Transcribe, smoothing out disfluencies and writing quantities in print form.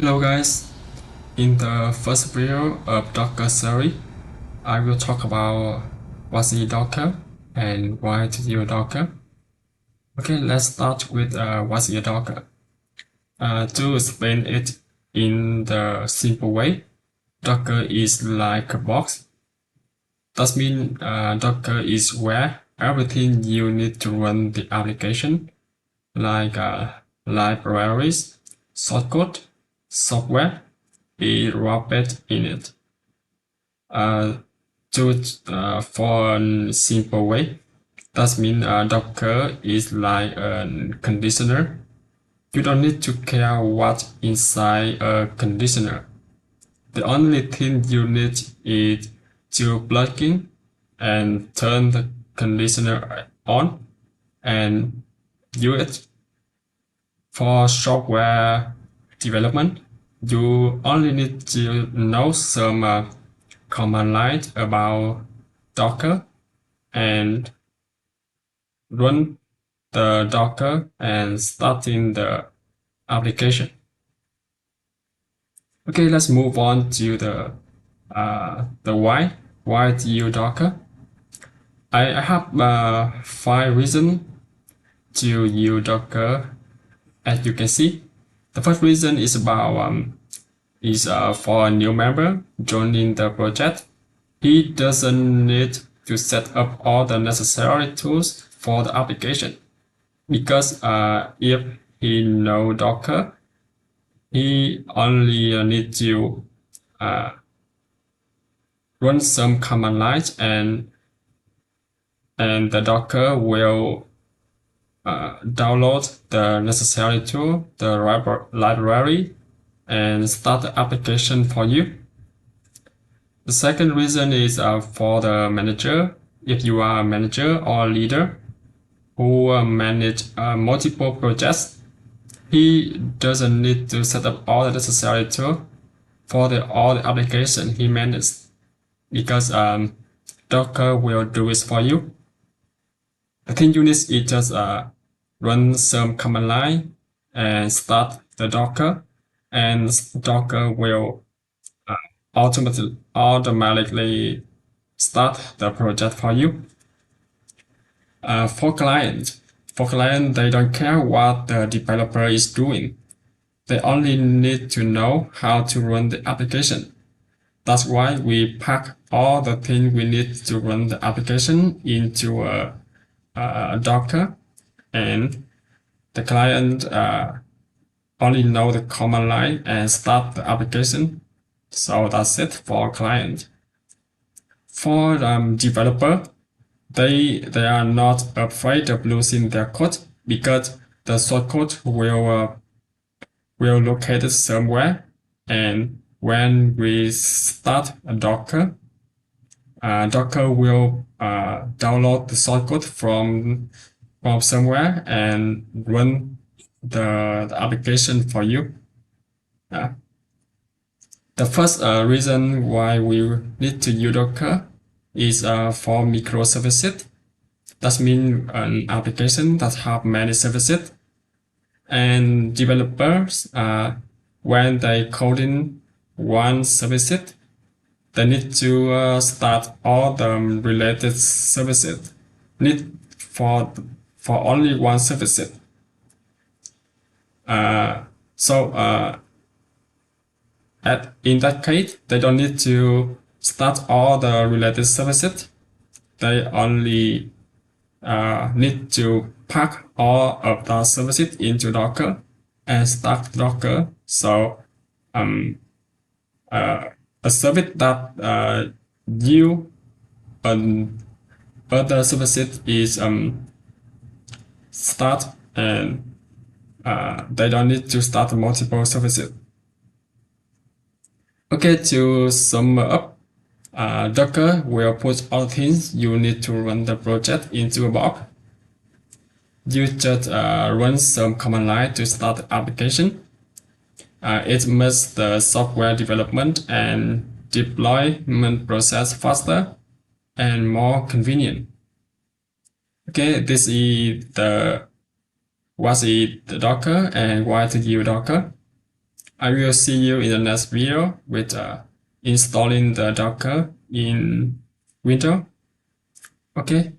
Hello guys, in the first video of Docker series, I will talk about what is Docker and why to use Docker. Okay, let's start with what is Docker. To explain it in the simple way, Docker is like a box. That means Docker is where everything you need to run the application, like libraries, shortcode, software, is wrapped in it. Do it for a simple way. That means Docker is like a conditioner. You don't need to care what's inside a conditioner. The only thing you need is to plug in and turn the conditioner on and use it. For software development, you only need to know some command line about Docker and run the Docker and starting the application. Okay, let's move on to the why do you Docker. I have 5 reasons to use Docker. As you can see, the first reason is about for a new member joining the project. He doesn't need to set up all the necessary tools for the application because if he know Docker, he only need to run some command lines and the Docker will download the necessary tool, the library, and start the application for you. The second reason is for the manager. If you are a manager or leader who manage multiple projects, he doesn't need to set up all the necessary tools for all the application he manages because Docker will do it for you. The thing you need is just run some command line and start the Docker, and Docker will automatically start the project for you. For client, they don't care what the developer is doing. They only need to know how to run the application. That's why we pack all the things we need to run the application into a Docker, and the client only know the command line and start the application. So that's it for client. For developer, they are not afraid of losing their code because the source code will locate it somewhere, and when we start a Docker, Docker will download the source code from somewhere and run the application for you. The first reason why we need to use Docker is for microservices. That means an application that have many services, and developers, when they code in one service, they need to start all the related services need for only one service. In that case, they don't need to start all the related services. They only need to pack all of the services into Docker and start Docker. So a service that you and other services is start, and they don't need to start multiple services. Okay, to sum up, Docker will put all things you need to run the project into a box. You just run some command line to start the application. It makes the software development and deployment process faster and more convenient. Okay, this is what is the Docker and why to use Docker. I will see you in the next video with installing the Docker in Windows. Okay.